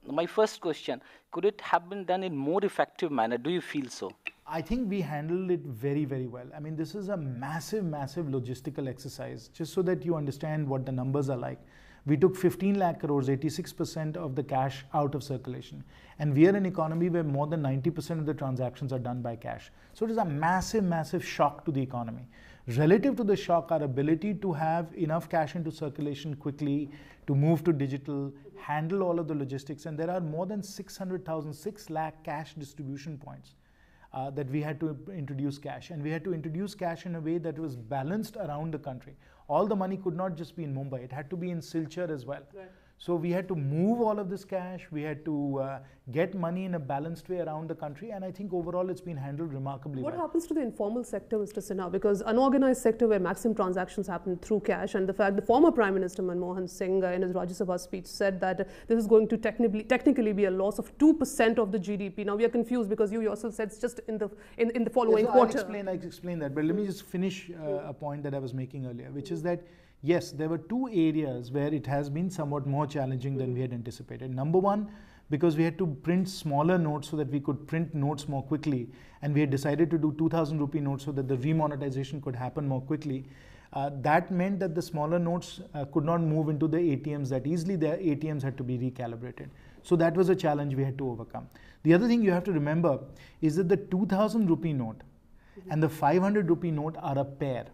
my first question, could it have been done in more effective manner? Do you feel so? I think we handled it very, very well. I mean, this is a massive, massive logistical exercise, just so that you understand what the numbers are like. We took 15 lakh crores, 86% of the cash out of circulation. And we are an economy where more than 90% of the transactions are done by cash. So it is a massive, massive shock to the economy. Relative to the shock, our ability to have enough cash into circulation quickly, to move to digital, handle all of the logistics, and there are more than 600,000, 6 lakh cash distribution points. That we had to introduce cash, and we had to introduce cash in a way that was balanced around the country. All the money could not just be in Mumbai, it had to be in Silchar as well. Right. So we had to move all of this cash, we had to get money in a balanced way around the country, and I think overall it's been handled remarkably well. What happens to the informal sector, Mr. Sinha? Because unorganized sector where maximum transactions happen through cash, and the fact the former Prime Minister Manmohan Singh in his Rajya Sabha speech said that this is going to technically be a loss of 2% of the GDP. Now we are confused because you yourself said it's just in the following quarter. I'll explain that, but let me just finish a point that I was making earlier, which is that yes, there were two areas where it has been somewhat more challenging than we had anticipated. Number one, because we had to print smaller notes so that we could print notes more quickly, and we had decided to do 2,000 rupee notes so that the remonetization could happen more quickly. That meant that the smaller notes could not move into the ATMs that easily. Their ATMs had to be recalibrated. So that was a challenge we had to overcome. The other thing you have to remember is that the 2,000 rupee note and the 500 rupee note are a pair,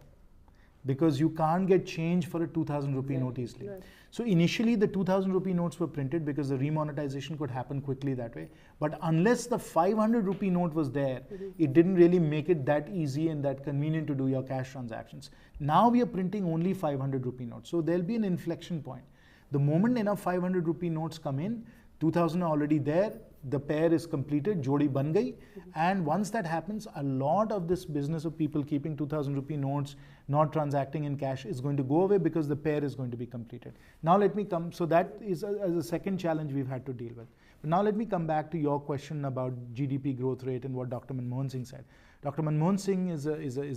because you can't get change for a 2,000 rupee note easily. Right. So initially the 2,000 rupee notes were printed because the remonetization could happen quickly that way. But unless the 500 rupee note was there, it didn't really make it that easy and that convenient to do your cash transactions. Now we are printing only 500 rupee notes. So there'll be an inflection point. The moment enough 500 rupee notes come in, 2,000 are already there, the pair is completed, jodi ban gayi, and once that happens, a lot of this business of people keeping 2,000 rupee notes, not transacting in cash is going to go away because the pair is going to be completed. Now let me come, so that is a second challenge we've had to deal with. But now let me come back to your question about GDP growth rate and what Dr. Manmohan Singh said. Dr. Manmohan Singh is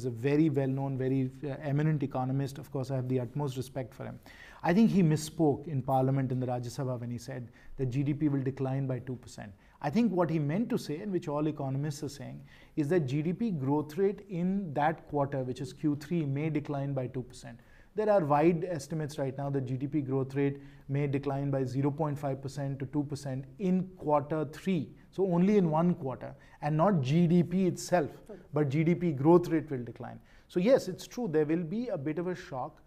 a very well-known, very eminent economist. Of course, I have the utmost respect for him. I think he misspoke in Parliament in the Rajya Sabha when he said that GDP will decline by 2%. I think what he meant to say, and which all economists are saying, is that GDP growth rate in that quarter, which is Q3, may decline by 2%. There are wide estimates right now that GDP growth rate may decline by 0.5% to 2% in Q3. So only in one quarter, and not GDP itself, but GDP growth rate will decline. So yes, it's true, there will be a bit of a shock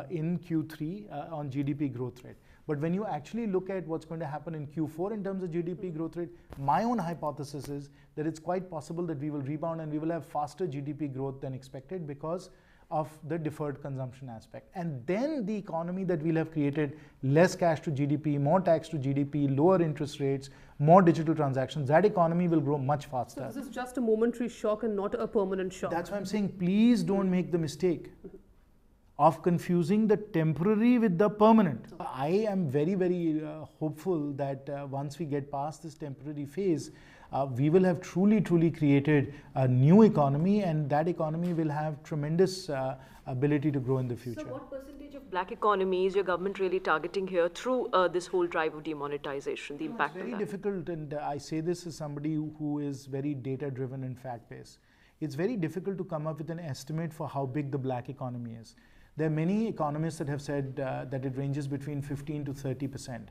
in Q3 on GDP growth rate. But when you actually look at what's going to happen in Q4 in terms of GDP growth rate, my own hypothesis is that it's quite possible that we will rebound and we will have faster GDP growth than expected because of the deferred consumption aspect. And then the economy that we'll have created, less cash to GDP, more tax to GDP, lower interest rates, more digital transactions, that economy will grow much faster. So this is just a momentary shock and not a permanent shock. That's why I'm saying, please don't make the mistake of confusing the temporary with the permanent. I am very, very hopeful that once we get past this temporary phase, we will have truly created a new economy, and that economy will have tremendous ability to grow in the future. So what percentage of black economy is your government really targeting here through this whole drive of demonetization, the impact of that? It's very difficult, and I say this as somebody who is very data driven and fact based. It's very difficult to come up with an estimate for how big the black economy is. There are many economists that have said that it ranges between 15 to 30%.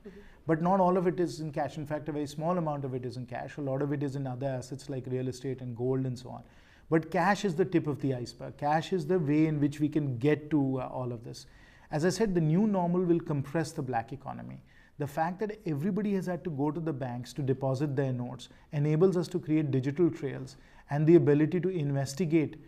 But not all of it is in cash. In fact, a very small amount of it is in cash. A lot of it is in other assets like real estate and gold and so on. But cash is the tip of the iceberg. Cash is the way in which we can get to all of this. As I said, the new normal will compress the black economy. The fact that everybody has had to go to the banks to deposit their notes enables us to create digital trails and the ability to investigate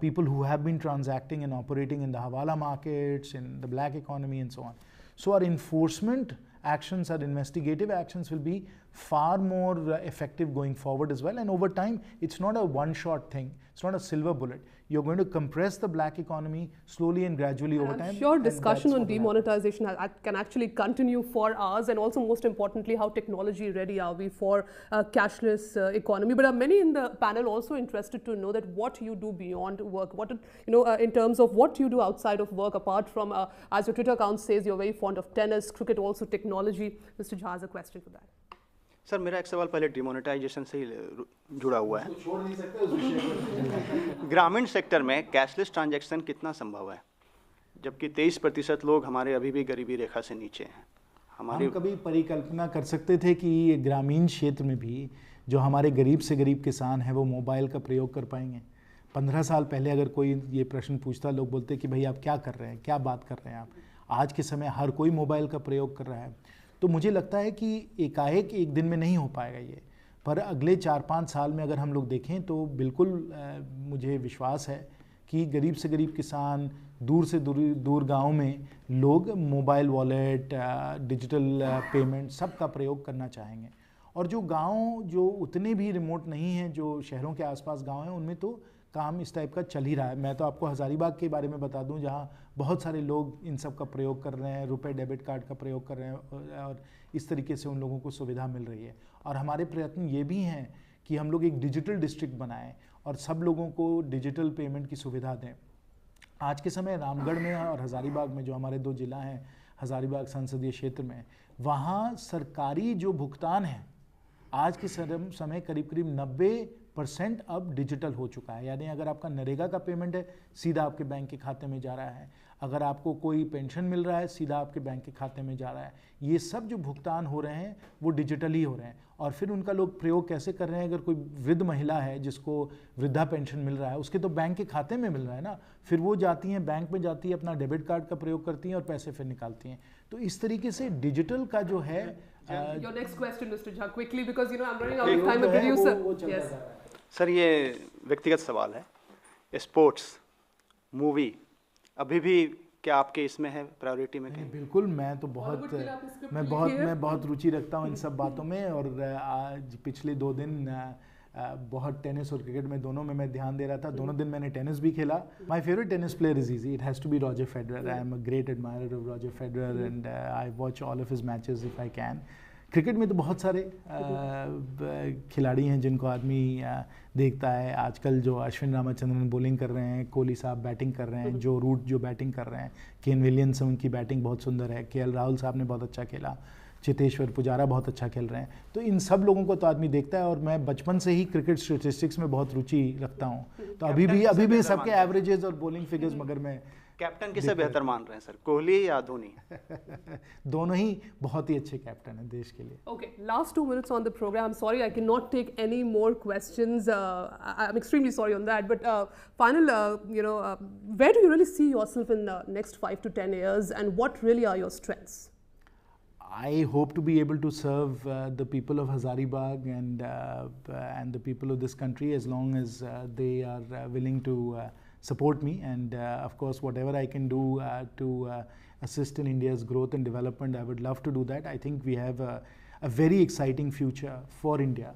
people who have been transacting and operating in the hawala markets, in the black economy and so on. So our enforcement actions, our investigative actions will be far more effective going forward as well. And over time, it's not a one-shot thing. It's not a silver bullet. You're going to compress the black economy slowly and gradually over time. I'm sure discussion on demonetization can actually continue for hours, and also most importantly, how technology ready are we for a cashless economy. But are many in the panel also interested to know that what you do beyond work, what in terms of what you do outside of work, apart from, as your Twitter account says, you're very fond of tennis, cricket, also technology. Mr. Jha has a question for that. Sir मेरा एक सवाल पहले demonetisation से ही जुड़ा हुआ है। ग्रामीण sector में कैशलेस ट्रांजैक्शन कितना संभव है, जबकि 23% लोग हमारे अभी भी गरीबी रेखा से नीचे हैं। हम कभी परिकल्पना कर सकते थे कि ग्रामीण क्षेत्र में भी जो हमारे गरीब से गरीब किसान हैं वो मोबाइल का प्रयोग कर पाएंगे? 15 साल पहले अगर कोई ये प्रश्न पूछता, लोग बोलते कि भाई आप क्या कर रहे हैं, क्या बात कर रहे हैं आप। आज के समय हर कोई मोबाइल का प्रयोग कर रहा है। तो मुझे लगता है कि एकाएक एक दिन में नहीं हो पाएगा ये, पर अगले 4-5 साल में अगर हम लोग देखें तो बिल्कुल मुझे विश्वास है कि गरीब से गरीब किसान, दूर से दूर गाँव में लोग मोबाइल वॉलेट, डिजिटल पेमेंट सब का प्रयोग करना चाहेंगे। और जो गांव जो उतने भी रिमोट नहीं हैं, जो शहरों के आसपास गांव हैं, उनमें तो काम इस टाइप का चल ही रहा है। मैं तो आपको हज़ारीबाग के बारे में बता दूं, जहां बहुत सारे लोग इन सब का प्रयोग कर रहे हैं, रुपए डेबिट कार्ड का प्रयोग कर रहे हैं, और इस तरीके से उन लोगों को सुविधा मिल रही है। और हमारे प्रयत्न ये भी हैं कि हम लोग एक डिजिटल डिस्ट्रिक्ट बनाएं और सब लोगों को डिजिटल पेमेंट की सुविधा दें। आज के समय रामगढ़ में और हज़ारीबाग में, जो हमारे 2 जिला हैं, हज़ारीबाग संसदीय क्षेत्र में, वहाँ सरकारी जो भुगतान है आज के समय करीब 90% अब डिजिटल हो चुका है। यानी अगर आपका नरेगा का पेमेंट है, सीधा आपके बैंक के खाते में जा रहा है। अगर आपको कोई पेंशन मिल रहा है, सीधा आपके बैंक के खाते में जा रहा है। ये सब जो भुगतान हो रहे हैं वो डिजिटल ही हो रहे हैं। और फिर उनका लोग प्रयोग कैसे कर रहे हैं? अगर कोई वृद्ध महिला है जिसको वृद्धा पेंशन मिल रहा है, उसके तो बैंक के खाते में मिल रहा है ना, फिर वो जाती हैं बैंक में, जाती है, अपना डेबिट कार्ड का प्रयोग करती हैं और पैसे फिर निकालती हैं। तो इस तरीके से डिजिटल का जो है Your next question, Mr. Jha, quickly, because I'm running out of time. A producer. Yes. Sir ये व्यक्तिगत सवाल है, स्पोर्ट्स, मूवी, अभी भी क्या आपके इसमें है प्रायोरिटी में? बिल्कुल, मैं तो बहुत रुचि रखता हूँ इन सब बातों में। और आज पिछले 2 दिन बहुत टेनिस और क्रिकेट में दोनों में मैं ध्यान दे रहा था। दोनों दिन मैंने टेनिस भी खेला। My favourite tennis player is easy, it has to be Roger Federer. I am a great admirer of Roger Federer and I watch all of his matches if I can. Cricket में तो बहुत सारे खिलाड़ी हैं जिनको आदमी देखता है। आजकल जो अश्विन रामचंद्रन बॉलिंग कर रहे हैं, कोहली साहब बैटिंग कर रहे हैं, जो रूट जो बैटिंग कर रहे हैं, केन विलियमसन उनकी बैटिंग बहुत सुंदर है, केएल राहुल साहब ने बहुत अच्छा खेला, चेतेश्वर पुजारा बहुत अच्छा खेल रहे हैं। तो इन सब लोगों को तो आदमी देखता है, और मैं बचपन से ही क्रिकेट स्टेटिस्टिक्स में बहुत रुचि रखता हूँ। तो अभी भी सबके एवरेजेस और बॉलिंग फिगर्स मगर मैं कैप्टन किसे बेहतर मान रहे हैं सर, कोहली या धोनी? दोनों ही बहुत ही अच्छे कैप्टन हैं देश के लिए। Okay, last 2 minutes on the program. I'm sorry I cannot take any more questions. I'm extremely sorry on that. But final, where do you really see yourself in the next 5 to 10 years, and what really are your strengths? I hope to be able to serve the people of Hazaribagh and the people of this country, as long as they are willing to support me, and of course whatever I can do to assist in India's growth and development, I would love to do that. I think we have a very exciting future for India.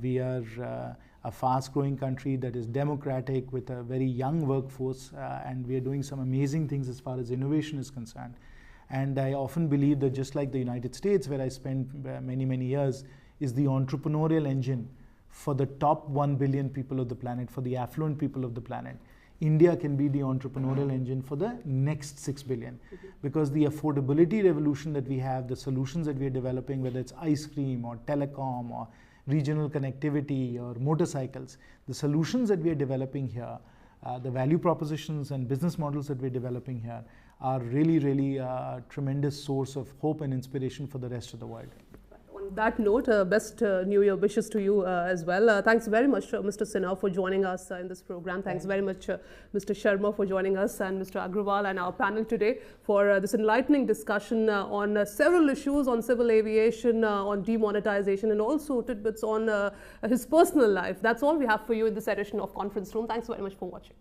We are a fast growing country that is democratic with a very young workforce, and we are doing some amazing things as far as innovation is concerned. And I often believe that just like the United States, where I spent many years, is the entrepreneurial engine for the top 1 billion people of the planet, for the affluent people of the planet, India can be the entrepreneurial engine for the next 6 billion. Because the affordability revolution that we have, the solutions that we are developing, whether it's ice cream or telecom or regional connectivity or motorcycles, the solutions that we are developing here, the value propositions and business models that we're developing here are really a tremendous source of hope and inspiration for the rest of the world. On that note, best New Year wishes to you as well. Thanks very much, Mr. Sinha, for joining us in this program. Thanks very much, Mr. Sharma, for joining us, and Mr. Agrawal and our panel today for this enlightening discussion on several issues on civil aviation, on demonetisation, and also tidbits on his personal life. That's all we have for you in this edition of Conference Room. Thanks very much for watching.